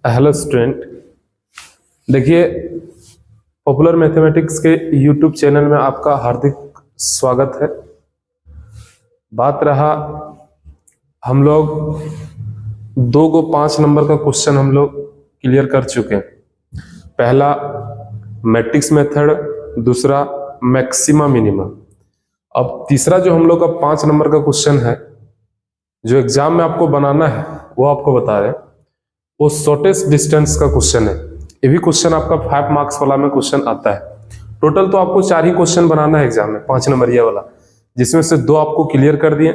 Hello student, देखिए popular mathematics के YouTube channel में आपका हार्दिक स्वागत है। बात रहा हम लोग 5 नंबर का क्वेश्चन हम लोग क्लियर कर चुके हैं। पहला मैट्रिक्स मेथड, दूसरा मैक्सिमा मिनिमा। अब तीसरा जो हम लोग का 5 नंबर का क्वेश्चन है जो एग्जाम में आपको बनाना है वो आपको बता रहे हैं। वो शॉर्टेस्ट डिस्टेंस का क्वेश्चन है। ये भी क्वेश्चन आपका 5 मार्क्स वाला में क्वेश्चन आता है। टोटल तो आपको 4 ही क्वेश्चन बनाना है एग्जाम में, 5 नंबर वाला, जिसमें से 2 आपको क्लियर कर दिए,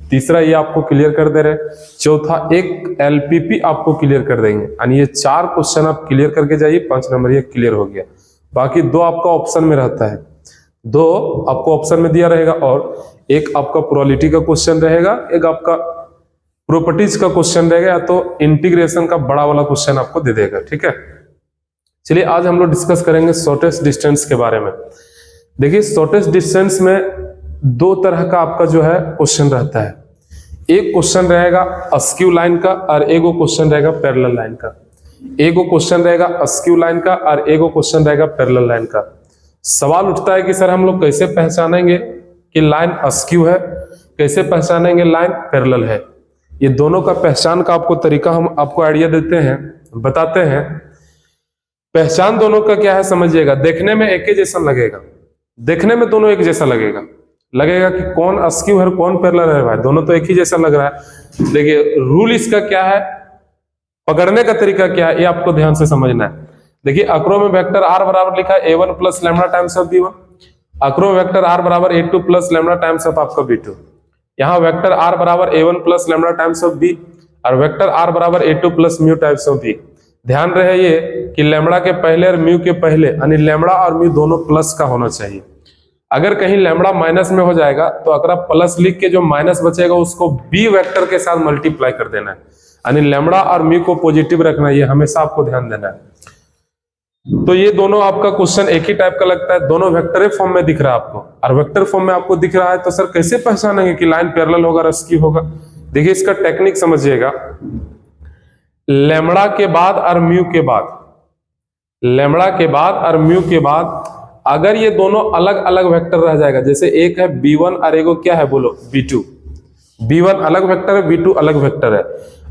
तीसरा ये आपको क्लियर कर दे रहे, चौथा एक एलपीपी आपको क्लियर कर देंगे। यानी ये 4 क्वेश्चन आप क्लियर करके जाइए, 5 नंबर ये क्लियर हो गया। बाकी 2 आपका ऑप्शन में रहता है, 2 आपको ऑप्शन में दिया रहेगा और एक आपका प्रोबेबिलिटी का क्वेश्चन रहेगा, एक आपका प्रॉपर्टीज का क्वेश्चन रहेगा, या तो इंटीग्रेशन का बड़ा वाला क्वेश्चन आपको दे देगा। ठीक है, चलिए आज हम लोग डिस्कस करेंगे शॉर्टेस्ट डिस्टेंस के बारे में। देखिए शॉर्टेस्ट डिस्टेंस में 2 तरह का आपका जो है क्वेश्चन रहता है। एक क्वेश्चन रहेगा अस्क्यू लाइन का और एक क्वेश्चन रहेगा पैरेलल लाइन का। एक क्वेश्चन रहेगा अस्क्यू लाइन का और एक क्वेश्चन रहेगा पैरेलल लाइन का। सवाल उठता है कि सर हम लोग कैसे पहचानेंगे कि लाइन अस्क्यू है, कैसे पहचानेंगे लाइन पैरेलल है। ये दोनों का पहचान का आपको तरीका हम आपको आइडिया देते हैं, बताते हैं। पहचान दोनों का क्या है समझिएगा। देखने में एक ही जैसा लगेगा, देखने में दोनों एक जैसा लगेगा कि कौन अस्क्यू है कौन पैरेलल है। भाई दोनों तो एक ही जैसा लग रहा है। देखिए रूल इसका क्या है, पकड़ने का तरीका क्या है, ये आपको ध्यान से समझना है। देखिए अक्रो में वेक्टर आर बराबर लिखा है a1 plus lambda times of b1। Accrue में वेक्टर आर बराबर a2 plus lambda times of आपका b2। यहाँ वेक्टर आर बराबर a1 plus lambda times of b और वेक्टर आर बराबर a2 plus mu times of b। ध्यान रहे ये कि लैम्डा के पहले और म्यू के पहले, यानी लैम्डा और म्यू दोनों प्लस का होना चाहिए। अगर कहीं लैम्डा माइनस में हो जाएगा तो अगर आप प्लस लिख के जो माइनस बचेगा उसको बी वेक्टर के साथ मल्टीप्लाई कर देना है, यानी लैम्डा और म्यू को पॉजिटिव रखना है। ये हमेशा आपको ध्यान देना है। तो ये दोनों आपका क्वेश्चन एक ही टाइप का लगता है, दोनों वेक्टर फॉर्म में दिख रहा है आपको, और वेक्टर फॉर्म में आपको दिख रहा है तो सर कैसे पहचानेंगे कि लाइन पैरेलल होगा अस्क्यू होगा। देखिए इसका टेक्निक समझिएगा। लैम्डा के बाद और म्यू के बाद, लैम्डा के बाद और म्यू के बाद अगर ये दोनों अलग अलग वेक्टर रह जाएगा, जैसे एक है b1 और एगो क्या है बोलो b2। b1 अलग वेक्टर है, b2 अलग वेक्टर है।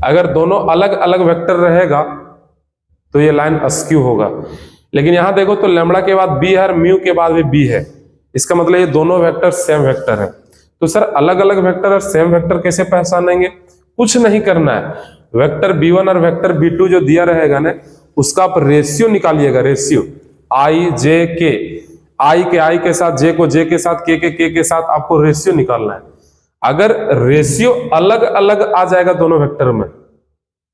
अगर दोनों अलग अलग वेक्टर रहेगा तो ये लाइन अस्क्यू होगा। लेकिन यहां देखो तो लैम्डा के बाद b है और म्यू के बाद भी b है, इसका मतलब ये दोनों वेक्टर सेम वेक्टर है। तो सर अलग अलग वेक्टर और सेम वेक्टर कैसे पहचानेंगे? कुछ नहीं करना है, वेक्टर b1 और वेक्टर b2 जो दिया रहेगा ना उसका आप रेशियो निकालिएगा। Ratio i j k, i के i के साथ, j को j के साथ, k के साथ आपको रेशियो निकालना है। अगर रेशियो अलग अलग आ जाएगा दोनों वेक्टर में,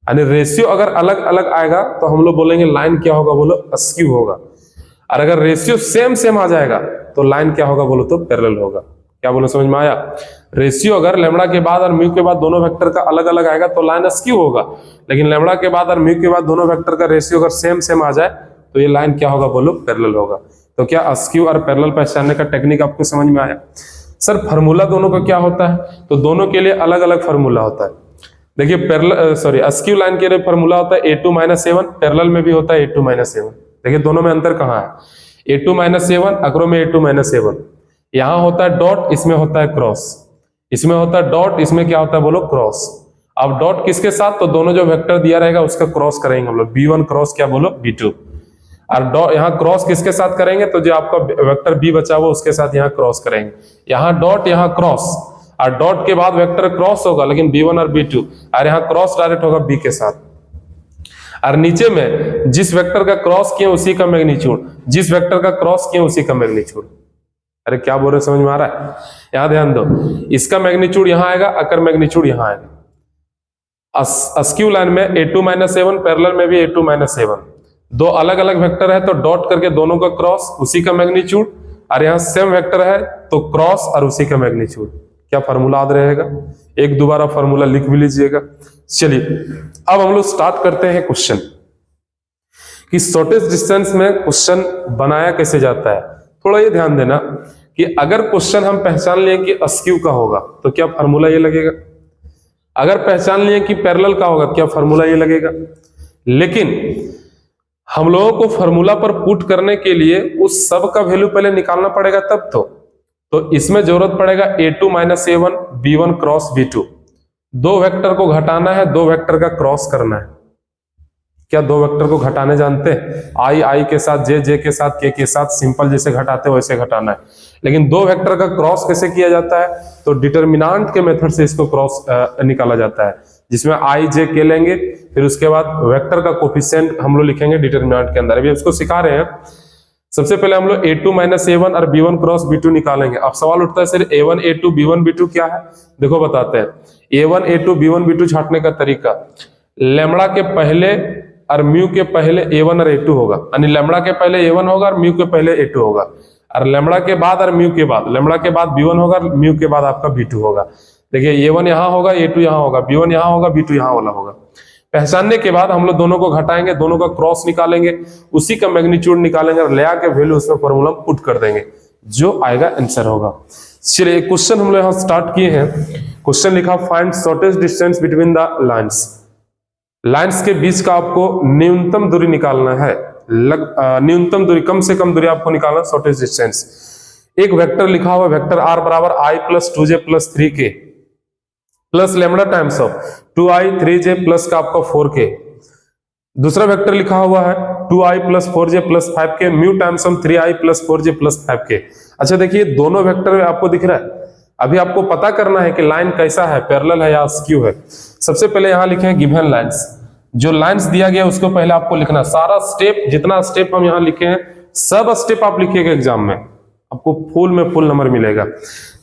यानी रेशियो अगर अलग अलग आएगा तो हम लोग बोलेंगे लाइन क्या होगा बोलो अस्क्यू होगा। और अगर रेशियो सेम आ जाएगा तो लाइन क्या होगा बोलो तो पैरेलल होगा। क्या बोलो समझ में आया? रेशियो अगर लैम्डा के बाद और म्यू के बाद दोनों वेक्टर का अलग अलग आएगा तो लाइन अस्क्यू होगा, लेकिन लैम्डा के बाद और म्यू के बाद दोनों वेक्टर का रेशियो अगर सेम आ जाए तो ये लाइन क्या होगा बोलो पैरेलल होगा। तो क्या अस्क्यू और पैरेलल पहचानने का टेक्निक आपको समझ में आया? सर फार्मूला दोनों का क्या होता है? तो दोनों के लिए अलग अलग फार्मूला होता है। देखिए पैरेलल अस्क्यू लाइन के लिए फार्मूला होता है a2 - a1, पैरेलल में भी होता है a2 - a1। देखिए दोनों में अंतर कहाँ है? a2 - a1 अक्रो में a2 - a1। यहाँ होता है डॉट, इसमें होता है क्रॉस। इसमें होता है डॉट, इसमें क्या होता है बोलो क्रॉस। अब डॉट किसके साथ? तो दोनों जो वेक्टर दिया रहेगा उसका क्रॉस करेंगे हम लोग, b1 क्रॉस क्या बोलो b2। और डॉट यहाँ क्रॉस किसके साथ करेंगे? तो जो आपका वेक्टर b बचा हुआ उसके साथ यहाँ क्रॉस करेंगे। यहाँ डॉट यहाँ क्रॉस, और डॉट के बाद वेक्टर क्रॉस होगा लेकिन b1 और b2, और यहाँ क्रॉस डायरेक्ट होगा b के साथ। और नीचे में जिस वेक्टर का क्रॉस किए उसी का मैग्नीट्यूड, जिस वेक्टर का क्रॉस किए उसी का मैग्नीट्यूड। अरे क्या बोल रहे समझ में आ रहा है? यहाँ ध्यान दो, इसका मैग्नीट्यूड यहाँ आएगा, अकर मैग्नीट्यूड यहाँ आएगा। अस्क्यू लाइन में a2 - a1, पैरेलल में भी a2 - a1। दो अलग अलग वेक्टर है तो डॉट करके दोनों का क्रॉस उसी का मैग्नीट्यूड, और यहाँ सेम वेक्टर है तो क्रॉस और उसी का मैग्नीट्यूड। क्या फार्मूला याद रहेगा? एक दोबारा फार्मूला लिख भी लीजिएगा। चलिए अब हम लोग स्टार्ट करते हैं क्वेश्चन कि शॉर्टेस्ट डिस्टेंस में क्वेश्चन बनाया कैसे जाता है। थोड़ा ये ध्यान देना कि अगर क्वेश्चन हम पहचान लें कि अस्क्यू का होगा तो क्या फार्मूला ये लगेगा। अगर पहचान लिए कि पैरेलल का होगा, क्या फॉर्मूला ये लगेगा। लेकिन हम लोगों को फॉर्मूला पर पुट करने के लिए उस सब का वैल्यू पहले निकालना पड़ेगा तब तो इसमें जरूरत पड़ेगा a2 minus a1 b1 cross b2। दो वेक्टर को घटाना है, दो वेक्टर का क्रॉस करना है। क्या दो वेक्टर को घटाने जानते हैं? आई के साथ, जे के साथ, के साथ, सिंपल जैसे घटाते हैं वैसे घटाना है। लेकिन दो वेक्टर का क्रॉस कैसे किया जाता है? तो डिटरमिनेंट के मेथड से इसको क्रॉस निकाला जाता है, जिसमें आई जे के लेंगे, फिर उसके बाद वेक्टर का कोफिशिएंट हम लोग लिखेंगे डिटरमिनेंट के अंदर। अभी इसको सिखा रहे हैं। सबसे पहले हम लोग a2 माइनस a1 और b1 क्रॉस b2 निकालेंगे। अब सवाल उठता है sir a1 a2 b1 b2 क्या है? देखो बताते हैं। a1 a2 b1 b2 छांटने का तरीका, लैम्बडा के पहले और म्यू के पहले a1 और a2 होगा, यानी लैम्बडा के पहले a1 होगा और म्यू के पहले a2 होगा, और लैम्बडा के बाद और म्यू के बाद, लैम्बडा के बाद b1 होगा और म्यू के बाद आपका b2 होगा। देखिए a1 यहाँ होगा, a2 यहाँ होगा, b1 यहाँ होगा, b2 यहाँ वाला होगा। पहचानने के बाद हम लोग दोनों को घटाएंगे, दोनों का क्रॉस निकालेंगे, उसी का मैग्नीट्यूड निकालेंगे और ले आके वैल्यू उसमें फॉर्मूला पुट कर देंगे, जो आएगा आंसर होगा। चलिए क्वेश्चन हम लोग यहाँ स्टार्ट किए हैं। क्वेश्चन लिखा find shortest distance between the lines. Lines के बीच का आपको न्यूनतम दूरी निकालना है। न्यूनतम दूरी, कम से कम दूरी आपको निकालना, शॉर्टेस्ट डिस्टेंस। एक वेक्टर लिखा हुआ, वेक्टर r बराबर i plus 2j plus 3k plus lambda times of 2i 3j plus का आपका 4k। दूसरा वेक्टर लिखा हुआ है 2i plus 4j plus 5k mu times of 3i plus 4j plus 5k। अच्छा देखिए दोनों वेक्टर में आपको दिख रहा है। अभी आपको पता करना है कि लाइन कैसा है, पैरेलल है या अस्क्यू है। सबसे पहले यहां लिखे हैं गिवन लाइंस। जो लाइंस दिया गया उसको पहले आपको लिखना, सारा स्टेप, जितना स्टेप हम यहां लिखे हैं सब स्टेप आप लिखिएगा एग्जाम में, आपको फुल में फुल नंबर मिलेगा।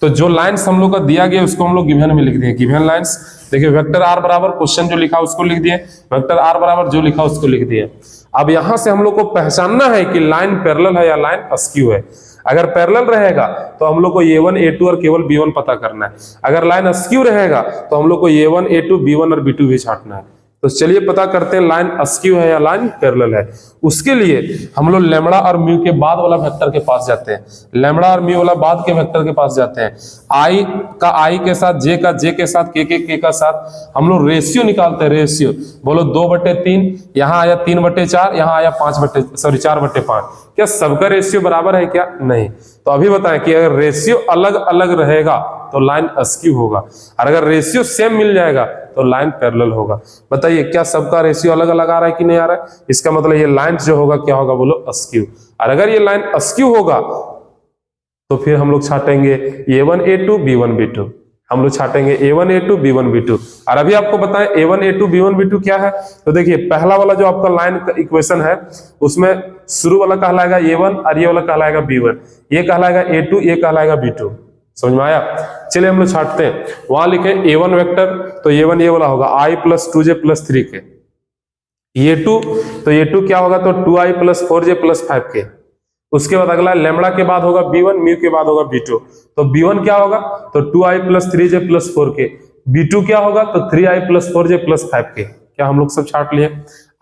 तो जो लाइंस हम लोग का दिया गया उसको हम लोग गिवन में लिख दिए, गिवन लाइंस। देखिए वेक्टर r बराबर क्वेश्चन जो लिखा उसको लिख दिए, वेक्टर r बराबर जो लिखा उसको लिख दिए। अब यहां से हम लोग को पहचानना है कि लाइन पैरेलल है या लाइन अस्क्यू है। अगर पैरेलल रहेगा तो हम लोग को a1 a2 और केवल b1 पता करना है। अगर लाइन अस्क्यू रहेगा तो हम लोग को a1 a2 b1 और b2 भी छांटना है। तो चलिए पता करते हैं लाइन अस्क्यू है या लाइन पैरेलल है। उसके लिए हम लोग लैम्बडा और म्यू के बाद वाला वेक्टर के पास जाते हैं, लैम्बडा और म्यू वाला बाद के वेक्टर के पास जाते हैं। आई का आई के साथ, जे का जे के साथ, के का साथ हम लोग रेशियो निकालते हैं। रेशियो बोलो 2/3, यहाँ आया 3/4, यहाँ आया 4/5। क्या सबका रेशियो बराबर है क्या? नहीं। तो अभी बताएं कि अगर रेशियो अलग अलग रहेगा तो लाइन अस्क्यू होगा, और अगर रेशियो सेम मिल जाएगा तो लाइन पैरेलल होगा। बताइए क्या सबका रेशियो अलग अलग आ रहा है कि नहीं आ रहा है? इसका मतलब ये लाइन जो होगा क्या होगा बोलो? अस्क्यू। और अगर ये लाइन अस्क्यू होगा तो फिर हम लोग छाटेंगे a1 a2 b1 b2, हम लोग छाटेंगे a1 a2 b1 b2। और अभी आपको बताएं a1 a2 b1 b2 क्या है। तो देखिए पहला वाला जो आपका लाइन का इक्वेशन है उसमें शुरू वाला कहलाएगा a1 और ये वाला कहलाएगा b1, ये कहलाएगा a2, ये कहलाएगा b2। समझ में आया? चलिए हम लोग छाटते हैं। वहां लिखे a1 वेक्टर, तो a1 ये वाला होगा i plus 2j plus 3k। a2 तो a2 क्या होगा? तो 2i plus 4j plus 5k। उसके बाद अगला लैम्बडा के बाद होगा b1, म्यू के बाद होगा b2। तो b1 क्या होगा? तो 2i plus 3j plus 4k। b2 क्या होगा? तो 3i plus 4j plus 5k। क्या हम लोग सब छाट लिए?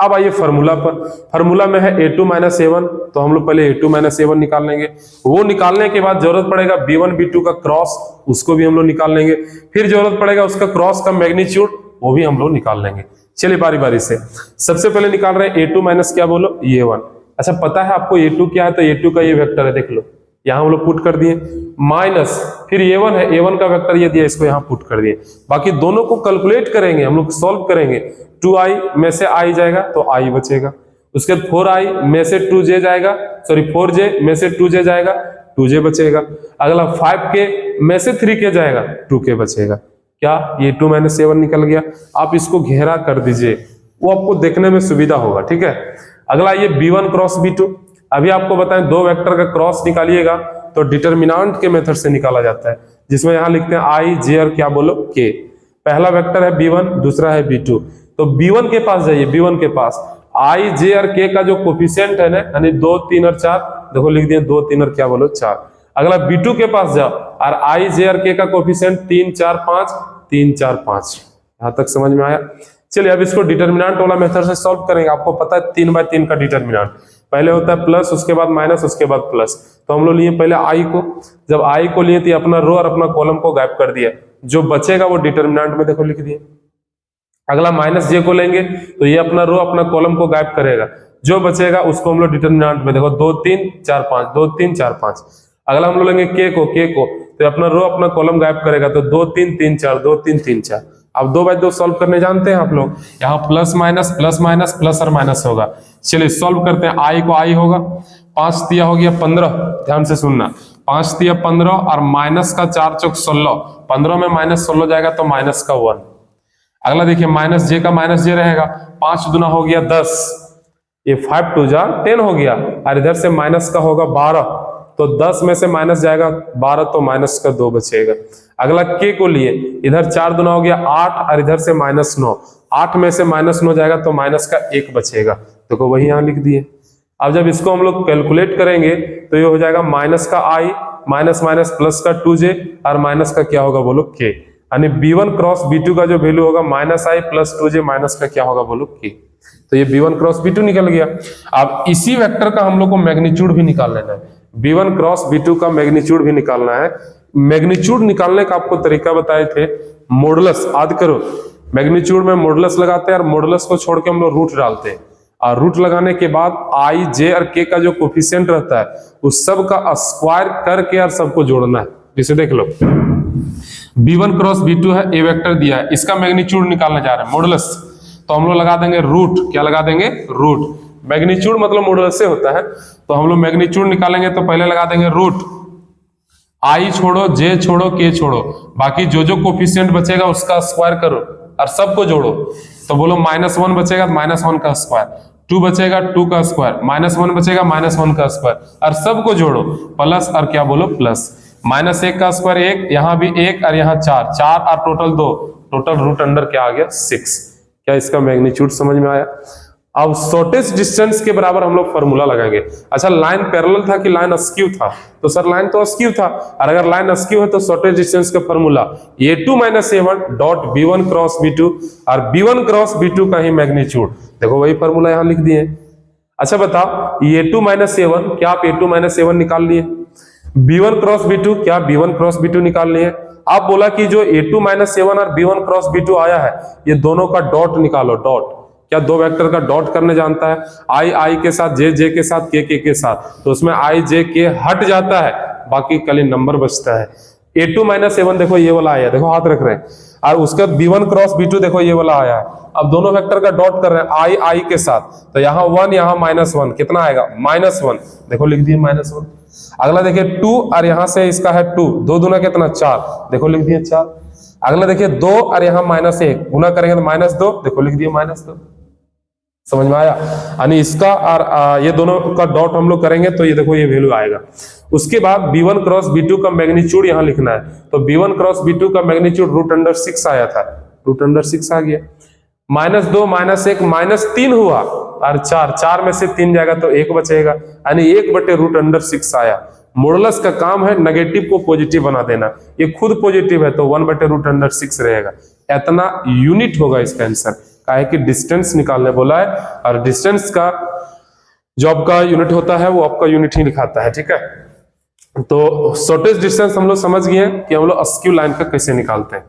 अब आइए फॉर्मूला पर। फॉर्मूला में है a2 माइनस a1, तो हम लोग पहले a2 माइनस a1 निकाल लेंगे। वो निकालने के बाद जरूरत पड़ेगा b1 b2 का क्रॉस, उसको भी हम लोग निकाल लेंगे। फिर जरूरत पड़ेगा उसका क्रॉस का मैग्नीट्यूड, वो भी हम लोग निकाल लेंगे। चलिए बारी बारी से। सबसे पहले निकाल रहे हैं a2 माइनस क्या बोलो? a1। अच्छा पता है आपको a2 क्या है? तो a2 का ये वेक्टर है, देख लो यहाँ हम लोग पुट कर दिए, माइनस फिर a1 है, a1 का वेक्टर ये दिया, इसको यहाँ पुट कर दिए। बाकी दोनों को कैलकुलेट करेंगे, हम लोग सॉल्व करेंगे। 2i में से i जाएगा तो i बचेगा, उसके बाद 4i में से 2j जाएगा, सॉरी 4j में से 2j जाएगा, 2j बचेगा। अगला 5k में से 3k जाएगा, 2k बचेगा। क्या ये 2 माइनस a1 निकल गया? आप इसको घेरा कर दीजिए, वो आपको देखने में सुविधा होगा। ठीक है, अगला ये b1 क्रॉस b2। अभी आपको बताएं दो वेक्टर का क्रॉस निकालिएगा तो डिटरमिनेंट के मेथड से निकाला जाता है, जिसमें यहां लिखते हैं i j और क्या बोलो k। पहला वेक्टर है b1, दूसरा है b2। तो b1 के पास जाइए, b1 के पास i j और k का जो कोफिशिएंट है ना, यानी 2 3 और 4, देखो लिख दिए 2 3 और क्या बोलो 4। अगला b2 के पास जाओ और i j और k का कोफिशिएंट 3 4 5, 3 4 5। यहां तक समझ में आया? चलिए अब इसको डिटरमिनेंट वाला मेथड से सॉल्व करेंगे। आपको पता है 3/3 का डिटरमिनेंट पहले होता है प्लस, उसके बाद माइनस, उसके बाद प्लस। तो हम लोग लिए पहले i को, जब i को लिए तो अपना रो और अपना कॉलम को गायब कर दिया, जो बचेगा वो डिटरमिनेंट में देखो लिख दिए। अगला माइनस जे को लेंगे तो ये अपना रो अपना कॉलम को गायब करेगा, जो बचेगा उसको हम लोग डिटर्मिनेंट में देखो 2 3 4 5 2 3 4 5। अगला हम लोग लेंगे के को तो अपना रो अपना कॉलम गायब करेगा, तो 2 3 3 4 2 3 3 4। अब 2/2 सॉल्व करने जानते हैं आप लोग, यहाँ प्लस माइनस प्लस और माइनस होगा। चलिए सॉल्व करते हैं। आई को आई होगा, 5 तिया हो गया 15, ध्यान से सुनना, 5 तिया 15 और माइनस का 4 चौक 16, 15 में माइनस 16 जाएगा तो माइनस का 1। अगला देखिए माइनस जे का माइनस जे रहेगा, 5 दूना हो गया 10, ये 5 2 जा 10 हो गया, और इधर से माइनस का होगा 12, तो 10 में से माइनस जाएगा 12 तो माइनस का 2 बचेगा। अगला के को लिए, इधर 4 दूना हो गया 8 और इधर से माइनस 9, 8 में से माइनस 9 जाएगा तो माइनस का 1 बचेगा, देखो वही यहाँ लिख दिए। अब जब इसको हम लोग कैलकुलेट करेंगे तो ये हो जाएगा माइनस का आई माइनस माइनस प्लस का 2j और माइनस का क्या होगा बोलो के, यानी b1 क्रॉस b2 का जो वैल्यू होगा माइनस आई प्लस 2j माइनस का क्या होगा बोलो के। तो ये b1 क्रॉस b2 निकल गया। अब इसी वेक्टर का हम लोग को मैग्नीट्यूड भी निकाल लेना है, b1 क्रॉस b2 का मैग्नीट्यूड भी निकालना है। मैग्नीट्यूड निकालने का आपको तरीका बताए थे, मॉडुलस याद करो, मैग्नीट्यूड में मॉडुलस लगाते हैं और मॉडुलस को छोड़ के हम लोग रूट डालते हैं, और रूट लगाने के बाद आई जे और के का जो कोफिशिएंट रहता है उस सब का स्क्वायर करके और सबको जोड़ना है। जैसे देख लो b1 क्रॉस b2 है, ए वेक्टर दिया है, इसका मैग्नीट्यूड निकालने जा रहे हैं मॉडुलस, तो हम लोग लगा देंगे रूट, क्या लगा देंगे रूट, मैग्नीट्यूड मतलब मॉडुलस से होता है, तो हम लोग मैग्नीट्यूड निकालेंगे तो पहले लगा देंगे रूट, आई छोड़ो जे छोड़ो के छोड़ो, बाकी जो जो कोफिशिएंट बचेगा उसका स्क्वायर करो और सबको जोड़ो, तो बोलो -1 बचेगा -1 का स्क्वायर, 2 बचेगा 2 का स्क्वायर, -1 बचेगा -1 का स्क्वायर, और सबको जोड़ो प्लस और क्या बोलो प्लस, -1 का स्क्वायर 1, यहाँ भी 1 और यहाँ 4 4 और टोटल 2, टोटल रूट अंडर क्या आ गया 6। क्या इसका मैग्नीट्यूड समझ में आया? अब शॉर्टेस्ट डिस्टेंस के बराबर हम लोग फॉर्मूला लगाएंगे। अच्छा लाइन पैरेलल था कि लाइन अस्क्यू था? तो सर लाइन तो अस्क्यू था, और अगर लाइन अस्क्यू है तो शॉर्टेस्ट डिस्टेंस का formula a2 - a1 dot b1 cross b2, और b1 क्रॉस b2 का ही मैग्नीट्यूड, देखो वही फॉर्मूला यहाँ लिख दिए। अच्छा बताओ a2 - a1, क्या आप a2 - a1 निकाल लिए? b1 क्रॉस b2, क्या b1 क्रॉस b2 निकाल लिए? आप बोला कि जो a2 - a1 और b1 क्रॉस b2 आया है ये दोनों का डॉट निकालो, डॉट, क्या दो वेक्टर का डॉट करने जानता है? आई के साथ, जे के साथ, के साथ, तो उसमें आई जे के हट जाता है, बाकी खाली नंबर बचता है। a2 - a1 देखो ये वाला आया, देखो हाथ रख रहे हैं, और उसका b1 क्रॉस b2 देखो ये वाला आया है। अब दोनों वेक्टर का डॉट कर रहे हैं आई के साथ, तो यहाँ 1 यहाँ -1, कितना आएगा -1, देखो लिख दिए -1। अगला देखिए 2 और यहाँ से इसका है 2, 2 दूना कितना 4, देखो लिख दिए 4। अगला देखिए 2 और यहाँ -1, गुना करेंगे तो -2, देखो लिख दिए -2। समझ में आया? यानी इसका और ये दोनों का डॉट हम लोग करेंगे तो ये देखो ये वैल्यू आएगा। उसके बाद b1 क्रॉस b2 का मैग्नीट्यूड यहाँ लिखना है, तो b1 क्रॉस b2 का मैग्नीट्यूड √6 आया था, √6 आ गया। -2 -1 -3 हुआ, और 4 में से 3 जाएगा तो 1 बचेगा, यानी 1/√6 आया। मॉडुलस का काम है नेगेटिव को पॉजिटिव बना देना, ये खुद पॉजिटिव है तो 1/√6 रहेगा, इतना यूनिट होगा इसका आंसर। काहे कि डिस्टेंस निकालने बोला है, और डिस्टेंस का जो आपका यूनिट होता है वो आपका यूनिट ही लिखाता है, ठीक है। तो शॉर्टेस्ट डिस्टेंस हम लोग समझ गए हैं कि हम लोग अस्क्यू लाइन का कैसे निकालते हैं।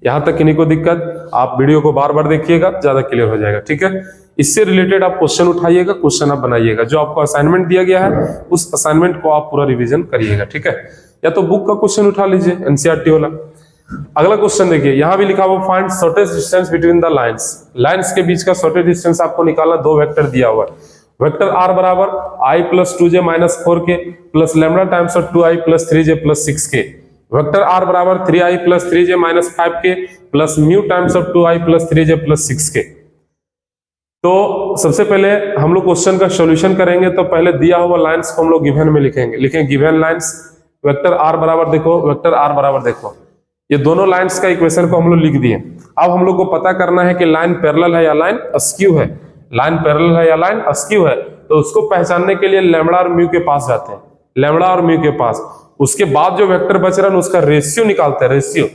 यहां तक किन्हीं को दिक्कत, आप वीडियो को बार बार देखिएगा, ज्यादा क्लियर हो जाएगा, ठीक है। इससे रिलेटेड आप क्वेश्चन उठाइएगा, क्वेश्चन आप बनाइएगा, जो आपको असाइनमेंट दिया गया है उस असाइनमेंट को आप पूरा रिविजन करिएगा, ठीक है। या तो बुक का क्वेश्चन उठा लीजिए एनसीईआरटी वाला। अगला क्वेश्चन देखिए, यहां भी लिखा हुआ find shortest distance between the lines, lines के बीच का शॉर्टेस्ट डिस्टेंस आपको निकालना, दो वेक्टर दिया हुआ है, वेक्टर r बराबर i + 2j - 4k plus lambda times of 2i + 3j + 6k, vector r बराबर 3i + 3j - 5k plus mu times of 2i + 3j + 6k। तो सबसे पहले हम लोग क्वेश्चन का सॉल्यूशन करेंगे, तो पहले दिया हुआ लाइंस को हम लोग गिवन में लिखेंगे गिवन लाइंस, वेक्टर r बराबर देखो, वेक्टर r बराबर देखो, ये दोनों लाइंस का इक्वेशन को हम लोग लिख दिए। अब हम लोग को पता करना है कि लाइन पैरेलल है या लाइन अस्क्यू है, लाइन पैरेलल है या लाइन अस्क्यू है, तो उसको पहचानने के लिए लैम्डा और म्यू के पास जाते हैं, लैम्डा और म्यू के पास। उसके बाद जो वेक्टर बच रहा है उसका रेशियो निकालते हैं, रेशियो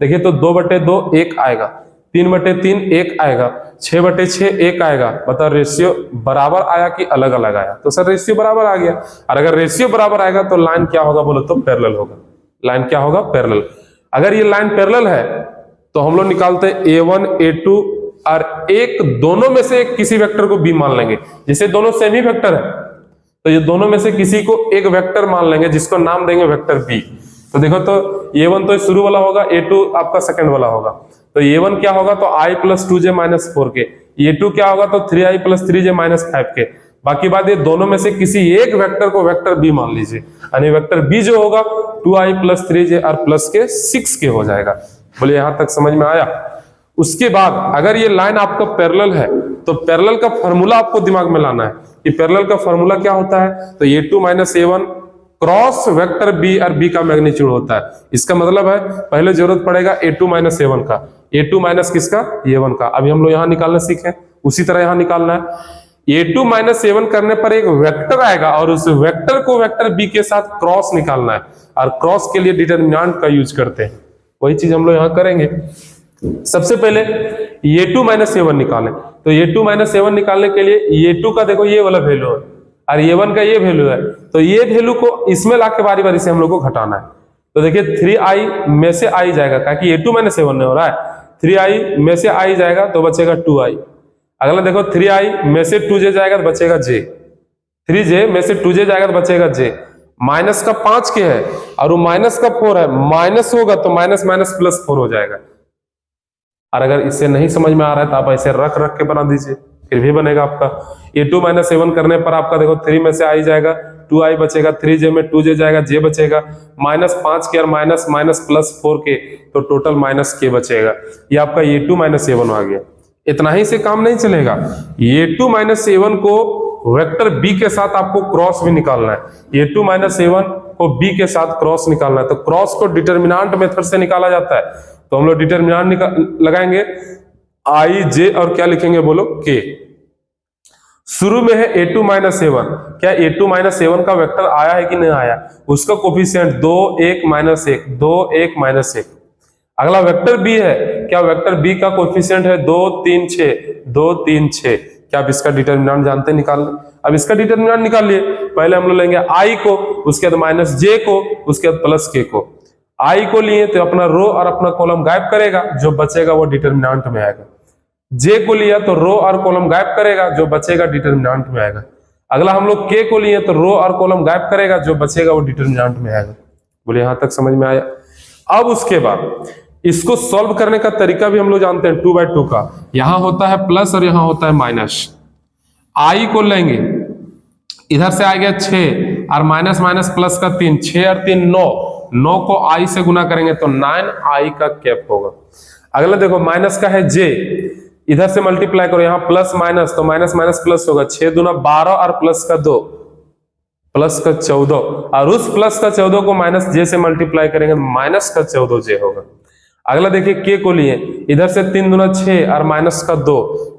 देखिए, तो 2/2 1 आएगा, 3/3 1 आएगा, 6/6 1 आएगा। बताओ रेशियो बराबर आया कि अलग अलग आया? तो सर रेशियो बराबर आ गया, और अगर रेशियो बराबर आएगा तो लाइन क्या होगा बोलो तो पैरेलल होगा, लाइन क्या होगा पैरेलल। अगर ये लाइन पैरेलल है तो हम लोग निकालते हैं a1 a2 और एक दोनों में से किसी वेक्टर को बी मान लेंगे। जैसे दोनों सेम ही वेक्टर है तो ये दोनों में से किसी को एक वेक्टर मान लेंगे जिसको नाम देंगे वेक्टर बी। तो देखो तो a1 तो शुरू वाला होगा, a2 आपका सेकंड वाला होगा। तो a1 क्या होगा तो i plus 2j minus 4k, a2 क्या होगा तो 3i plus 3j minus 5k। बाकी बात ये दोनों में से किसी एक वेक्टर को वेक्टर बी मान लीजिए, यानी वेक्टर बी जो होगा 2i प्लस 3j और प्लस के 6k हो जाएगा। बोलिए यहां तक समझ में आया। उसके बाद अगर ये लाइन आपका पैरेलल है तो पैरेलल का फॉर्मूला आपको दिमाग में लाना है कि पैरेलल का फॉर्मूला क्या होता है। तो a2 minus a1 cross vector b और बी का मैग्नीट्यूड होता है। इसका मतलब है पहले जरूरत पड़ेगा a2 माइनस a1 का, a2 माइनस किसका a1 का। अभी हम लोग यहां निकालना सीखे, उसी तरह यहां निकालना है। a2 माइनस a1 करने पर एक वेक्टर आएगा और उस वेक्टर को वेक्टर बी के साथ क्रॉस निकालना है, और क्रॉस के लिए डिटरमिनेंट का यूज करते हैं। वही चीज हम लोग यहां करेंगे। सबसे पहले a2 माइनस a1 निकालें। तो a2 माइनस a1 निकालने के लिए a2 का देखो ये वाला वैल्यू है और a1 का ये वैल्यू है, तो ये वैल्यू को इसमें लाके बारी बारी से हम लोग को घटाना है। तो देखिए 3i में से i जाएगा, क्योंकि a2 माइनस a1 नहीं हो रहा है। 3i में से i जाएगा तो बचेगा 2i। अगला देखो 3i में से 2j जाएगा तो बचेगा j, 3j में से 2j जाएगा तो बचेगा j। माइनस का 5k है और वो माइनस का 4 है, माइनस होगा तो माइनस माइनस प्लस 4 हो जाएगा। और अगर इससे नहीं समझ में आ रहा है तो आप ऐसे रख रख के बना दीजिए, फिर भी बनेगा आपका। a2 माइनस a1 करने पर आपका देखो 3 में से i जाएगा, 2i बचेगा, 3j में 2j जाएगा, j बचेगा, माइनस 5k और माइनस माइनस प्लस 4k, तो टोटल माइनस k बचेगा। ये आपका a2 माइनस a1 आ गया। इतना ही से काम नहीं चलेगा, a2 माइनस a1 को वेक्टर b के साथ आपको क्रॉस भी निकालना है। a2 माइनस a1 को b के साथ क्रॉस निकालना है। तो क्रॉस को डिटरमिनेंट मेथड से निकाला जाता है। तो हम लोग डिटरमिनेंट लगाएंगे i j और क्या लिखेंगे बोलो k। शुरू में है a2 माइनस a1, क्या a2 माइनस a1 का वेक्टर आया है कि नहीं आया, उसका कोफिशिएंट 2 1 माइनस 1 2 1 माइनस 1। अगला वेक्टर b है, क्या वेक्टर b का कोफिशिएंट है 2 3 6 2 3 6। क्या आप इसका डिटरमिनेंट जानते हैं निकालना। अब इसका डिटरमिनेंट निकाल लिए। पहले हम लोग लेंगे i को, उसके बाद माइनस j को, उसके बाद प्लस k को। i को लिए तो अपना रो और अपना कॉलम गायब करेगा, जो बचेगा वो डिटरमिनेंट में आएगा। j को लिया तो रो और कॉलम गायब करेगा, जो बचेगा डिटरमिनेंट में आएगा। अगला हम लोग k को लिए तो रो और कॉलम गायब करेगा, जो बचेगा वो डिटरमिनेंट में आएगा। बोले यहां तक समझ में आया। अब उसके बाद इसको सॉल्व करने का तरीका भी हम लोग जानते हैं 2/2 का। यहां होता है प्लस और यहां होता है माइनस। i को लेंगे, इधर से आ गया 6 और माइनस माइनस प्लस का 3, 6 और 3 9, 9 को i से गुना करेंगे तो 9i का कैप होगा। अगला देखो माइनस का है j, इधर से मल्टीप्लाई करो, यहां प्लस माइनस तो माइनस माइनस प्लस होगा, 6 दूना 12 और प्लस का 2 प्लस का 14, और उस प्लस का 14 को माइनस j से मल्टीप्लाई करेंगे तो माइनस का 14j होगा। अगला देखिए k को लिए, इधर से 3 दूना 6 और माइनस का 2,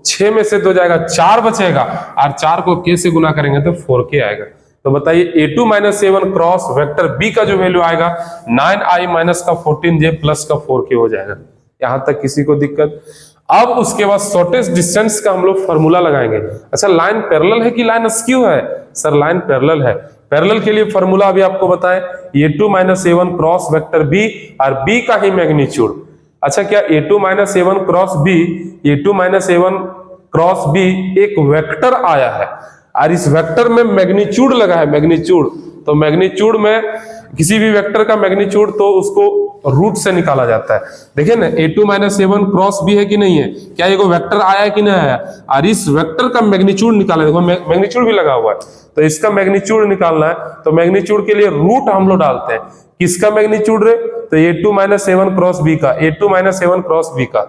6 में से 2 जाएगा, 4 बचेगा, और 4 को k से गुना करेंगे तो 4k आएगा। तो बताइए a2 minus a1 cross vector b का जो वैल्यू आएगा 9i माइनस का 14j प्लस का 4k हो जाएगा। यहां तक किसी को दिक्कत। अब उसके बाद शॉर्टेस्ट डिस्टेंस का हम लोग फॉर्मूला लगाएंगे। अच्छा लाइन पैरेलल है कि लाइन अस्क्यू है, सर लाइन पैरेलल है। पैरेलल के लिए फॉर्मूला अभी आपको बताएं, a2 minus a1 cross vector b और b का ही मैग्नीट्यूड। अच्छा क्या a2 minus a1 cross b, a2 minus a1 cross b एक वेक्टर आया है और इस वेक्टर में मैग्नीट्यूड लगा है, मैग्नीट्यूड। तो मैग्नीट्यूड में किसी भी वेक्टर का मैग्नीट्यूड तो उसको रूट से निकाला जाता है। देखिए ना a2 minus a1 cross b है कि नहीं है, क्या ये कोई वेक्टर आया है कि नहीं आया, और इस वेक्टर का मैग्नीट्यूड निकाला। देखो मैग्नीट्यूड भी लगा हुआ है, तो इसका मैग्नीट्यूड निकालना है। तो मैग्नीट्यूड के लिए रूट हम लोग डालते हैं। किसका मैग्नीट्यूड रे, तो a2 minus a1 cross b का, a2 minus a1 cross b का।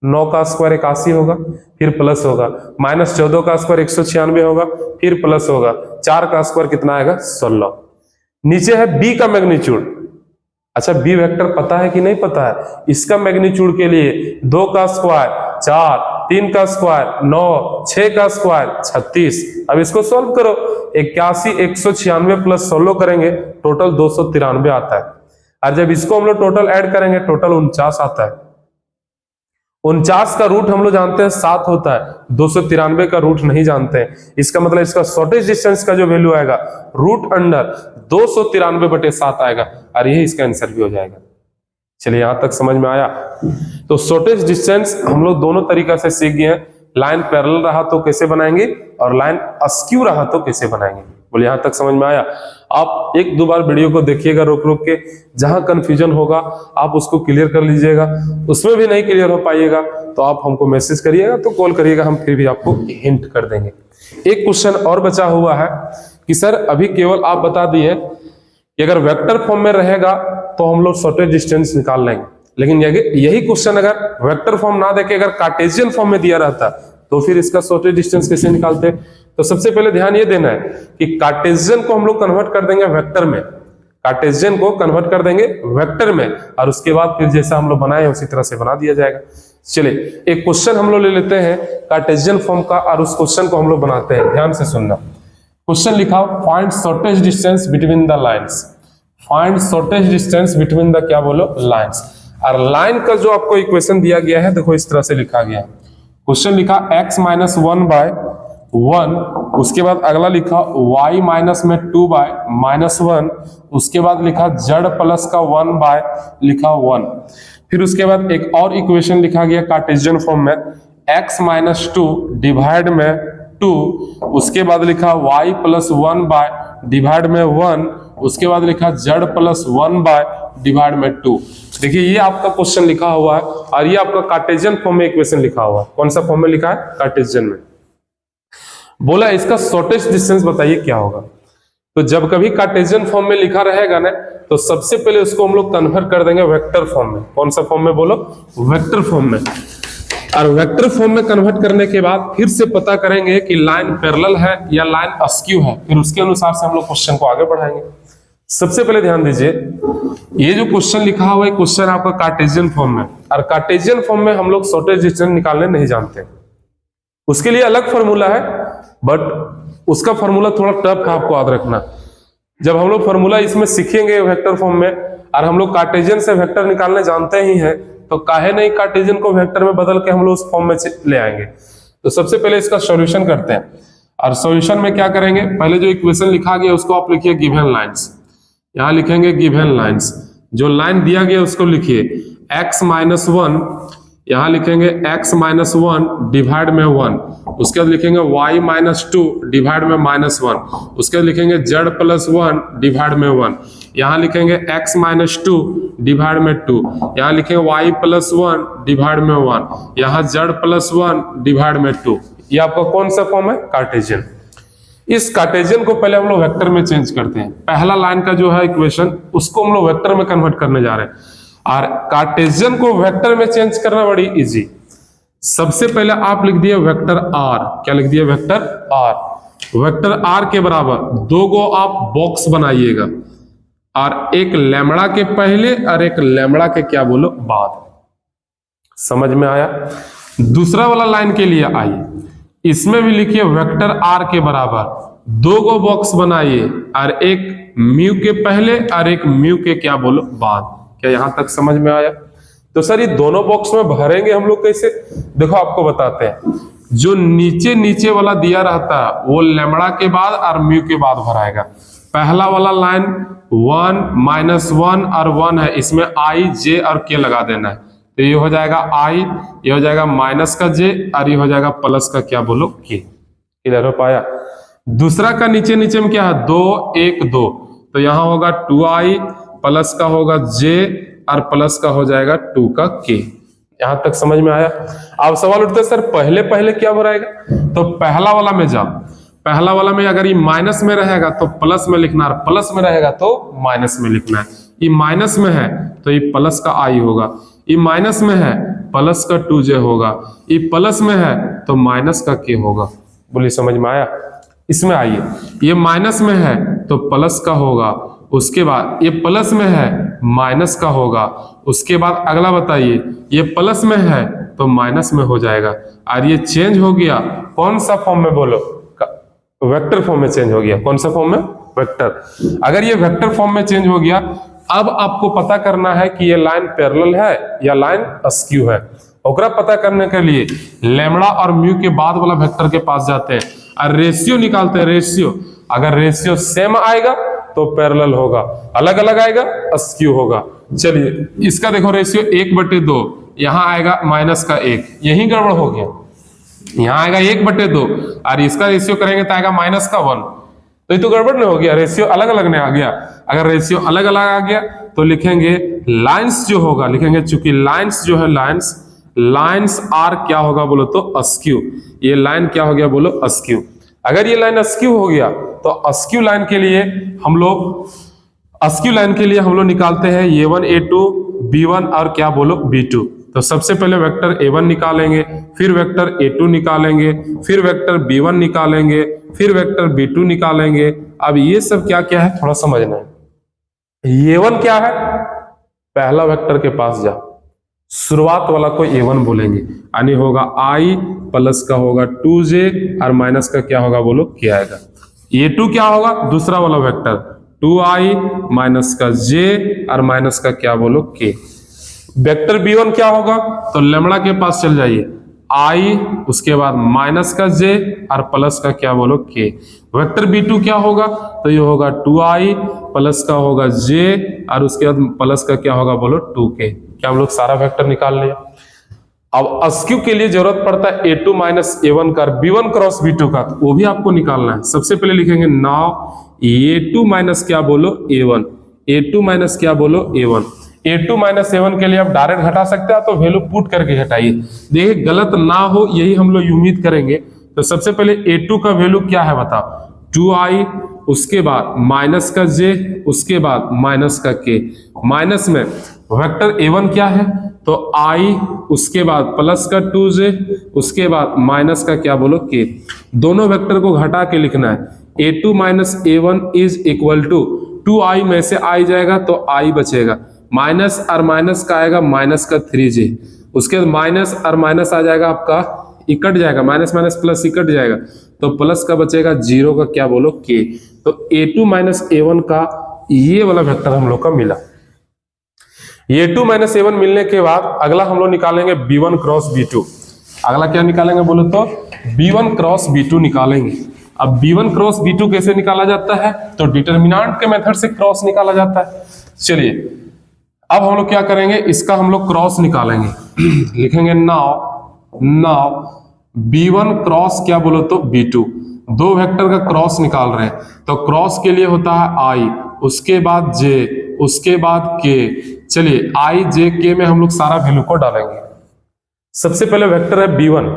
9 का स्क्वायर 81 होगा, फिर प्लस होगा, माइनस 14 का स्क्वायर 196 होगा, फिर प्लस होगा, 4 का स्क्वायर कितना आएगा 16। नीचे है b का मैग्नीट्यूड। अच्छा b वेक्टर पता है कि नहीं पता है, इसका मैग्नीट्यूड के लिए 2 का स्क्वायर 4, 3 का स्क्वायर 9, 6 का स्क्वायर 36। अब इसको सॉल्व करो, 81 196 प्लस 16 करेंगे टोटल 293 आता है। और जब इसको हम लोग टोटल ऐड करेंगे टोटल 49 आता है। 49 का रूट हम लोग जानते हैं 7 होता है, 293 का रूट नहीं जानते हैं। इसका मतलब इसका शॉर्टेज डिस्टेंस का जो वैल्यू आएगा रूट अंडर 293/7 आएगा, और यही इसका आंसर भी हो जाएगा। चलिए यहां तक समझ में आया। तो शॉर्टेज डिस्टेंस हम लोग दोनों तरीका से सीख गए हैं, लाइन पैरेलल रहा तो कैसे बनाएंगे और लाइन अस्क्यू रहा तो कैसे बनाएंगे। बोले यहां तक समझ में आया। आप एक दो बार वीडियो को देखिएगा रोक रोक के, जहां कंफ्यूजन होगा आप उसको क्लियर कर लीजिएगा, उसमें भी नहीं क्लियर हो पाइएगा तो आप हमको मैसेज करिएगा, तो कॉल करिएगा, हम फिर भी आपको हिंट कर देंगे। एक क्वेश्चन और बचा हुआ है कि सर अभी केवल आप बता दिए कि अगर वेक्टर फॉर्म में रहेगा तो हम लोग शॉर्टेज डिस्टेंस निकाल लेंगे, लेकिन यही क्वेश्चन अगर वेक्टर फॉर्म ना देके अगर कार्टेशियन फॉर्म में दिया रहता तो फिर इसका शॉर्टेज डिस्टेंस कैसे निकालते। तो सबसे पहले ध्यान ये देना है कि कार्टेशियन को हम लोग कन्वर्ट कर देंगे वेक्टर में, कार्टेशियन को कन्वर्ट कर देंगे वेक्टर में, और उसके बाद फिर जैसा हम लोग बनाए उसी तरह से बना दिया जाएगा। चलिए एक क्वेश्चन हम लोग ले लेते हैं कार्टेशियन फॉर्म का और उस क्वेश्चन को हम लोग बनाते हैं। ध्यान से सुनना। क्वेश्चन लिखा, find shortage distance between the lines. Find shortage distance between the क्या बोलो लाइन्स। और लाइन का जो आपको इक्वेशन दिया गया है देखो इस तरह से लिखा गया है। क्वेश्चन लिखा x माइनस 1/1, उसके बाद अगला लिखा y माइनस में 2/-1, उसके बाद लिखा z प्लस का 1/1, फिर उसके बाद एक और इक्वेशन लिखा गया कार्टेशियन फॉर्म में x माइनस 2 डिवाइड में 2, उसके बाद लिखा y प्लस 1/1, उसके बाद लिखा z प्लस 1/2। देखिए ये आपका क्वेश्चन लिखा हुआ है और ये आपका कार्टेशियन फॉर्म में इक्वेशन लिखा हुआ है। कौन सा फॉर्म में लिखा है? कार्टेशियन में। बोला इसका शॉर्टेज डिस्टेंस बताइए क्या होगा। तो जब कभी कार्टेशियन फॉर्म में लिखा रहेगा ना तो सबसे पहले उसको हम लोग कन्वर्ट कर देंगे वेक्टर फॉर्म में। कौन सा फॉर्म में बोलो? वेक्टर फॉर्म में। और वेक्टर फॉर्म में कन्वर्ट करने के बाद फिर से पता करेंगे कि लाइन पैरेलल है या लाइन अस्क्यू है, फिर उसके अनुसार से हम लोग क्वेश्चन को आगे बढ़ाएंगे। सबसे पहले ध्यान दीजिए, ये जो क्वेश्चन लिखा हुआ है क्वेश्चन आपका कार्टेशियन फॉर्म में, और कार्टेशियन फॉर्म में हम लोग शॉर्टेज डिस्टेंस निकालने नहीं जानते। उसके लिए अलग फॉर्मूला है, बट उसका फॉर्मूला थोड़ा टफ है, आपको याद रखना। जब हम लोग फॉर्मूला इसमें सीखेंगे वेक्टर फॉर्म में, और हम लोग कार्टेशियन से वेक्टर निकालने जानते ही हैं, तो काहे नहीं कार्टेशियन को वेक्टर में बदल के हम लोग उस फॉर्म में ले आएंगे। तो सबसे पहले इसका सॉल्यूशन करते हैं, और सॉल्यूशन में क्या करेंगे, पहले जो इक्वेशन लिखा गया उसको आप लिखिए गिवन लाइन्स। यहां लिखेंगे गिवन लाइन्स, जो लाइन दिया गया उसको लिखिए x माइनस 1, यहां लिखेंगे x माइनस 1 डिवाइड में 1, उसके बाद लिखेंगे y माइनस 2 डिवाइड में -1, उसके बाद लिखेंगे z प्लस 1 डिवाइड में 1, यहां लिखेंगे x माइनस 2 डिवाइड में 2, यहां लिखेंगे y प्लस 1 डिवाइड में 1, यहां z प्लस 1 डिवाइड में 2। ये आपका कौन सा फॉर्म है? कार्टेशियन। इस कार्टेशियन को पहले हम लोग वेक्टर में चेंज करते हैं। पहला लाइन का जो है इक्वेशन उसको हम लोग वेक्टर में कन्वर्ट करने जा रहे हैं, और कार्टेशियन को वेक्टर में चेंज करना बड़ी इजी। सबसे पहले आप लिख दिए वेक्टर r। क्या लिख दिए? Vector r। वेक्टर r के बराबर 2 गो आप बॉक्स बनाइएगा, और एक लैम्बडा के पहले और एक लैम्बडा के क्या बोलो बाद। समझ में आया? दूसरा वाला लाइन के लिए आइए, इसमें भी लिखिए वेक्टर r के बराबर 2 गो बॉक्स बनाइए, और एक म्यू के पहले और एक म्यू के क्या बोलो बाद। क्या यहां तक समझ में आया? तो सर ये दोनों बॉक्स में भरेंगे हम लोग कैसे? देखो आपको बताते हैं। जो नीचे नीचे वाला दिया रहता है वो लैम्बडा के बाद और म्यू के बाद भराएगा। पहला वाला लाइन 1 -1 और 1 है, इसमें i j और k लगा देना है, तो ये हो जाएगा i, ये हो जाएगा माइनस का j, और ये हो जाएगा प्लस का क्या बोलो k। क्लियर हो पाया? दूसरा का नीचे नीचे में क्या है? 2 1 2, तो यहां होगा 2i, प्लस का होगा j और प्लस का हो जाएगा 2 का k। यहां तक समझ में आया? अब सवाल उठता है सर पहले पहले क्या भराएगा? तो पहला वाला में जाओ, पहला वाला में अगर ये माइनस में रहेगा तो प्लस में लिखना है, प्लस में रहेगा तो माइनस में लिखना है। ये माइनस में है तो ये प्लस का i होगा, ये माइनस में है प्लस का 2j होगा, ये प्लस में है तो माइनस का k होगा। बोलिए समझ में आया? इसमें आइए, ये माइनस में है तो प्लस का होगा, उसके बाद ये प्लस में है माइनस का होगा, उसके बाद अगला बताइए, ये प्लस में है तो माइनस में हो जाएगा, और ये चेंज हो गया कौन सा फॉर्म में बोलो? वेक्टर फॉर्म में चेंज हो गया। कौन सा फॉर्म में? वेक्टर। अगर ये वेक्टर फॉर्म में चेंज हो गया, अब आपको पता करना है कि ये लाइन पैरेलल है या लाइन अस्क्यू है। ओकरा पता करने के लिए लैम्बडा और म्यू के बाद वाला वेक्टर के पास जाते हैं और रेशियो निकालते हैं। रेशियो, अगर रेशियो सेम आएगा तो पैरेलल होगा, अलग अलग आएगा अस्क्यू होगा। चलिए इसका देखो रेशियो 1/2, यहां आएगा माइनस का 1, यही गड़बड़ हो गया। यहां आएगा 1/2 और इसका रेशियो करेंगे तो आएगा माइनस का 1, तो ये तो गड़बड़ नहीं हो गया, रेशियो अलग अलग नहीं आ गया। अगर रेशियो अलग अलग आ गया तो लिखेंगे लाइंस जो होगा, लिखेंगे चूंकि लाइंस जो है लाइंस आर क्या होगा बोलो तो अस्क्यू, ये लाइन क्या हो गया बोलो अस्क्यू। अगर ये लाइन अस्क्यू हो गया तो अस्क्यू लाइन के लिए हम लोग निकालते हैं a1 a2 b1 और क्या बोलो b2। तो सबसे पहले वेक्टर a1 निकालेंगे, फिर वेक्टर a2 निकालेंगे, फिर वेक्टर b1 निकालेंगे, फिर वेक्टर b2 निकालेंगे। अब ये सब क्या क्या है थोड़ा समझना है। a1 क्या है, पहला वेक्टर के पास जाओ, शुरुआत वाला को a1 बोलेंगे, यानी होगा i प्लस का होगा 2j और माइनस का क्या होगा बोलो k आएगा। a2 क्या होगा, दूसरा वाला वेक्टर 2i माइनस का j और माइनस का क्या बोलो k। वेक्टर b1 क्या होगा, तो लेमड़ा के पास चल जाइए, i उसके बाद माइनस का j और प्लस का क्या बोलो k। वेक्टर b2 क्या होगा, तो ये होगा 2i प्लस का होगा j और उसके बाद प्लस का क्या होगा बोलो 2k। क्या हम लोग सारा वेक्टर निकाल लिया। अब अस्क्यू के लिए जरूरत पड़ता है a2 माइनस a1 का, b1 क्रॉस b2 का, तो वो भी आपको निकालना है। सबसे पहले लिखेंगे नाउ a2 माइनस क्या बोलो a1, a2 माइनस क्या बोलो a1। a2 माइनस a1 के लिए आप डायरेक्ट घटा सकते हैं, तो वैल्यू पुट करके घटाइए, देखिए गलत ना हो, यही हम लोग उम्मीद करेंगे। तो सबसे पहले a2 का वैल्यू क्या है बताओ, 2i, उसके बाद माइनस का j, उसके बाद माइनस का k। माइनस में वेक्टर a1 क्या है, तो i, उसके बाद प्लस का 2j, उसके बाद माइनस का क्या बोलो k। दोनों वेक्टर को घटा के लिखना है, a2 minus a1 is equal to 2i में से i जाएगा तो i बचेगा, माइनस और माइनस का आएगा माइनस का 3j, उसके बाद माइनस और माइनस आ जाएगा आपका इकट जाएगा, माइनस माइनस प्लस इकट जाएगा, तो प्लस का बचेगा 0 का क्या बोलो k। तो a2 माइनस a1 का ये वाला वेक्टर हम लोग का मिला। a2 माइनस a1 मिलने के बाद अगला हम लोग निकालेंगे b1 क्रॉस b2। अगला क्या निकालेंगे बोलो तो b1 क्रॉस b2 निकालेंगे। अब b1 क्रॉस b2 कैसे निकाला जाता है, तो डिटर्मिनेंट के मेथड से क्रॉस निकाला जाता है। चलिए अब हम लोग क्या करेंगे, इसका हम लोग क्रॉस निकालेंगे। लिखेंगे नाउ b1 क्रॉस क्या बोलो तो b2, दो वेक्टर का क्रॉस निकाल रहे हैं, तो क्रॉस के लिए होता है i, उसके बाद j, उसके बाद k। चलिए i j k में हम लोग सारा वैल्यू को डालेंगे। सबसे पहले वेक्टर है b1,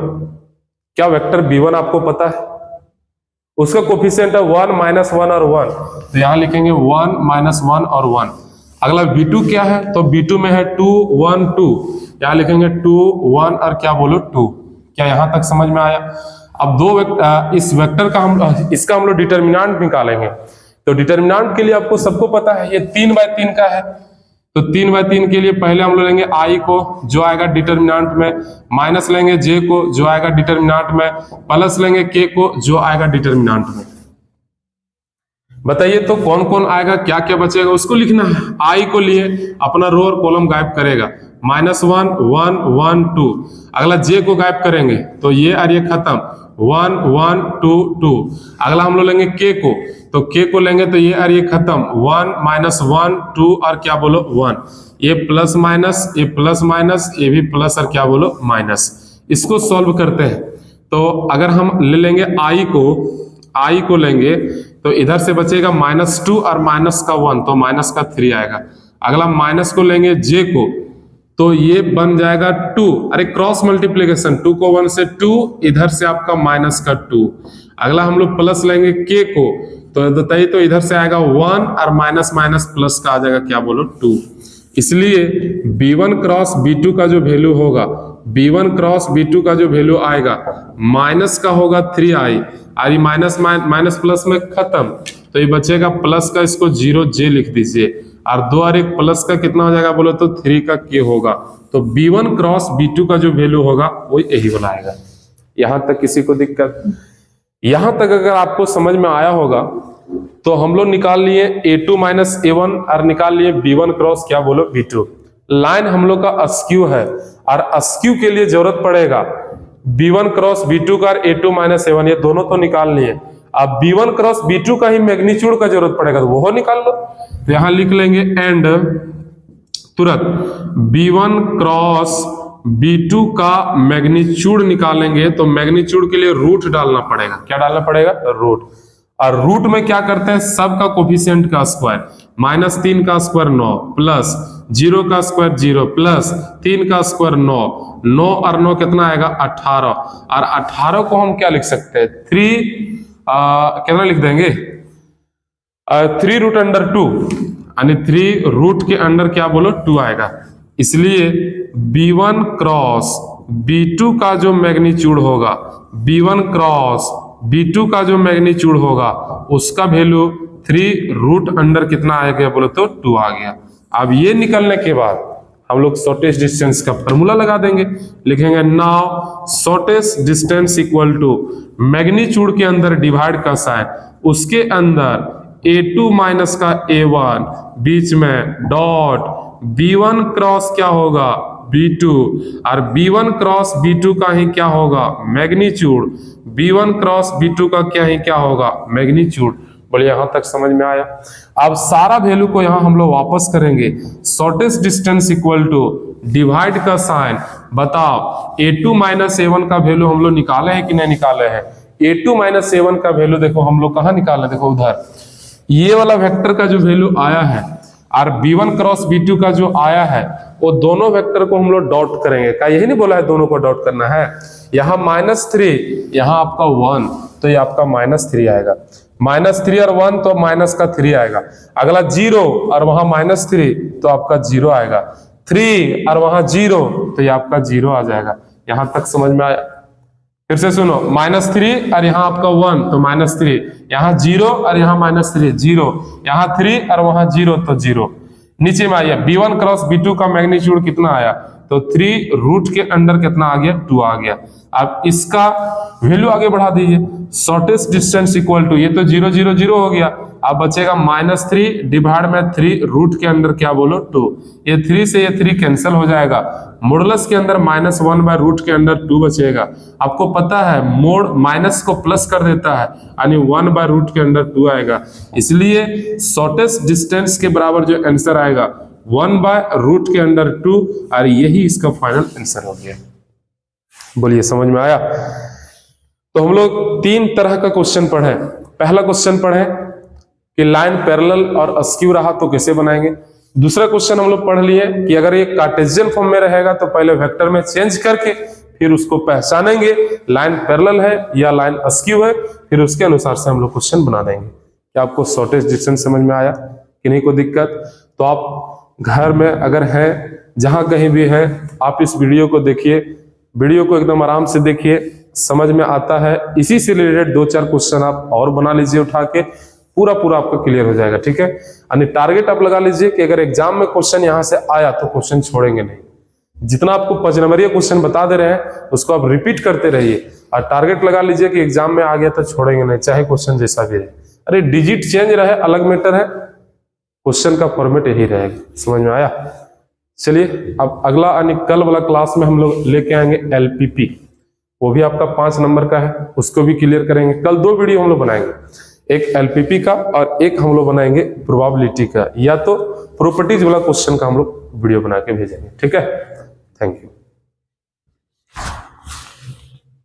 क्या वेक्टर b1 आपको पता है, उसका कोफिशिएंट है 1 माइनस 1 और 1, तो यहां लिखेंगे 1 माइनस 1 और 1। अगला b2 क्या है, तो b2 में है 2 1 2, यहां लिखेंगे 2 1 और क्या बोलो 2। क्या यहां तक समझ में आया। अब इस वेक्टर का इसका हम लोग डिटर्मिनेंट निकालेंगे। तो डिटर्मिनेंट के लिए आपको सबको पता है ये 3/3 का है, तो 3/3 के लिए पहले हम लोग लेंगे i को जो आएगा डिटर्मिनेंट में, माइनस लेंगे j को जो आएगा डिटर्मिनेंट में, प्लस लेंगे k को जो आएगा डिटर्मिनेंट में। बताइए तो कौन कौन आएगा, क्या क्या बचेगा उसको लिखना है। i को लिए अपना रो और कॉलम गायब करेगा, -1 1 1 2। अगला j को गायब करेंगे तो ये और ये खत्म, 1 1 2 2। अगला हम लोग लेंगे k को, तो k को लेंगे तो ये और ये खत्म, 1 माइनस 1 2 और क्या बोलो 1। ये प्लस माइनस, ये प्लस माइनस, ये भी प्लस और क्या बोलो माइनस। इसको सॉल्व करते हैं तो अगर हम ले लेंगे i को लेंगे तो इधर से बचेगा -2 और माइनस का 1, तो माइनस का 3 आएगा। अगला माइनस को लेंगे j को, तो ये बन जाएगा 2, अरे क्रॉस मल्टीप्लीकेशन, 2 को 1 से 2, इधर से आपका माइनस का 2। अगला हम लोग प्लस लेंगे k को, तो बताइए तो इधर से आएगा 1 और माइनस माइनस प्लस का आ जाएगा क्या बोलो 2। इसलिए b1 क्रॉस b2 का जो वैल्यू होगा, b1 क्रॉस b2 का जो वैल्यू आएगा माइनस का होगा 3i, और ये माइनस माइनस प्लस में खत्म, तो ये बचेगा प्लस का, इसको 0j लिख दीजिए, और 2 और 1 प्लस का कितना हो जाएगा बोलो तो 3 का k होगा। तो b1 क्रॉस b2 का जो वैल्यू होगा वो यही वाला आएगा। यहां तक किसी को दिक्कत, यहां तक अगर आपको समझ में आया होगा तो हम लोग निकाल लिए a2 माइनस a1 और निकाल लिए b1 क्रॉस क्या बोलो b2। लाइन हम लोग का अस्क्यू है और अस्क्यू के लिए जरूरत पड़ेगा b1 क्रॉस b2 का और a2 माइनस a1, ये दोनों तो निकाल लिए। अब b1 क्रॉस b2 का ही मैग्नीट्यूड का जरूरत पड़ेगा, तो वो निकाल लो। तो यहां लिख लेंगे एंड तुरंत B1 क्रॉस B2 का मैग्नीट्यूड निकालेंगे तो मैग्नीट्यूड के लिए रूट डालना पड़ेगा। क्या डालना पड़ेगा? रूट। और रूट में क्या करते हैं, सब का कोफिशिएंट का स्क्वायर, -3 का स्क्वायर 9 प्लस 0 का स्क्वायर 0 प्लस 3 का स्क्वायर 9, 9 और 9 कितना आएगा? 18। और 18 को हम क्या लिख सकते हैं? 3 कितना लिख देंगे? 3 रूट अंडर 2, यानी 3 रूट के अंडर क्या बोलो? 2 आएगा। इसलिए B1 क्रॉस B2 का जो मैग्नीट्यूड होगा, B1 क्रॉस B2 का जो मैग्नीट्यूड होगा उसका वैल्यू 3 रूट अंडर कितना आ गया बोलो तो 2 आ गया। अब ये निकलने के बाद हम लोग शॉर्टेस्ट डिस्टेंस का फॉर्मूला लगा देंगे, लिखेंगे now shortest distance equal to magnitude के अंदर डिवाइड का साइन, उसके अंदर A2 माइनस का A1 बीच में डॉट B1 क्रॉस क्या होगा? B2 और B1 क्रॉस B2 का ही क्या होगा? मैग्नीट्यूड। B1 क्रॉस B2 का क्या होगा? मैग्नीट्यूड। बोलिए यहां तक समझ में आया? अब सारा वैल्यू को यहां हम लोग वापस करेंगे। Shortest distance equal to divide का साइन, बताओ A2 माइनस A1 का वैल्यू हम लोग निकाले हैं कि नहीं निकाले हैं? A2 माइनस A1 का वैल्यू देखो हम लोग कहां निकाले? देखो उधर ये वाला वेक्टर का जो वैल्यू आया है और B1 क्रॉस B2 का जो आया है वो दोनों वेक्टर को हम लोग डॉट करेंगे। क्या यही नहीं बोला है दोनों को डॉट करना है? यहाँ -3, यहाँ आपका 1, तो ये आपका -3 आएगा। -3 और 1 तो माइनस का 3 आएगा। अगला 0 और वहां -3 तो आपका 0 आएगा। 3 और वहां 0 तो ये आपका 0 आ जाएगा। यहां तक समझ में आया? फिर से सुनो, -3 और यहाँ आपका 1 तो -3, यहाँ 0 और यहाँ -3 0, यहाँ 3 और वहां 0 तो 0। नीचे में आइए, B1 क्रॉस B2 का मैग्नीट्यूड कितना आया? तो 3 रूट के अंडर कितना आ गया? 2 आ गया। अब इसका वैल्यू आगे बढ़ा दीजिए। शॉर्टेस्ट डिस्टेंस इक्वल टू, ये तो 0 0 0 हो गया, अब बचेगा -3 डिवाइड में 3 रूट के अंदर क्या बोलो? 2। ये 3 से ये 3 कैंसिल हो जाएगा। मॉडुलस के अंदर -1 बाय रूट के अंदर 2 बचेगा। आपको पता है मोड माइनस को प्लस कर देता है, यानी 1 बाय रूट के अंदर 2 आएगा। इसलिए शॉर्टेस्ट डिस्टेंस के बराबर जो आंसर आएगा 1 बाय रूट के अंडर 2, और यही इसका फाइनल आंसर हो गया। बोलिए समझ में आया? तो हम लोग 3 तरह का क्वेश्चन पढ़े। पहला क्वेश्चन पढ़े कि लाइन पैरेलल और अस्क्यू रहा तो कैसे बनाएंगे। दूसरा क्वेश्चन हम लोग पढ़ लिए कि अगर ये कार्टेशियन फॉर्म में रहेगा तो पहले वेक्टर में चेंज करके फिर उसको पहचानेंगे लाइन पैरेलल है या लाइन अस्क्यू है, फिर उसके अनुसार से हम लोग क्वेश्चन बना देंगे। क्या आपको शॉर्टेस्ट डिस्टेंस समझ में आया कि नहीं? कोई दिक्कत? तो आप घर में अगर है, जहां कहीं भी है, आप इस वीडियो को देखिए, वीडियो को एकदम आराम से देखिए, समझ में आता है। इसी से रिलेटेड 2-4 क्वेश्चन आप और बना लीजिए उठा के, पूरा आपका क्लियर हो जाएगा। ठीक है? यानी टारगेट आप लगा लीजिए कि अगर एग्जाम में क्वेश्चन यहां से आया तो क्वेश्चन छोड़ेंगे नहीं। जितना आपको 5 नंबरिया क्वेश्चन बता दे रहे हैं उसको आप रिपीट करते रहिए, और टारगेट लगा लीजिए कि एग्जाम में आ गया तो छोड़ेंगे नहीं, चाहे क्वेश्चन जैसा भी रहे। अरे डिजिट चेंज रहे अलग मैटर है, क्वेश्चन का फॉर्मेट यही रहेगा। समझ में आया? चलिए अब अगला यानी कल वाला क्लास में हम लोग लेके आएंगे LPP, वो भी आपका 5 नंबर का है, उसको भी क्लियर करेंगे। कल 2 वीडियो हम लोग बनाएंगे, एक LPP का और एक हम लोग बनाएंगे प्रोबेबिलिटी का, या तो प्रॉपर्टीज वाला क्वेश्चन का हम लोग वीडियो बना के भेजेंगे। ठीक है? Thank you.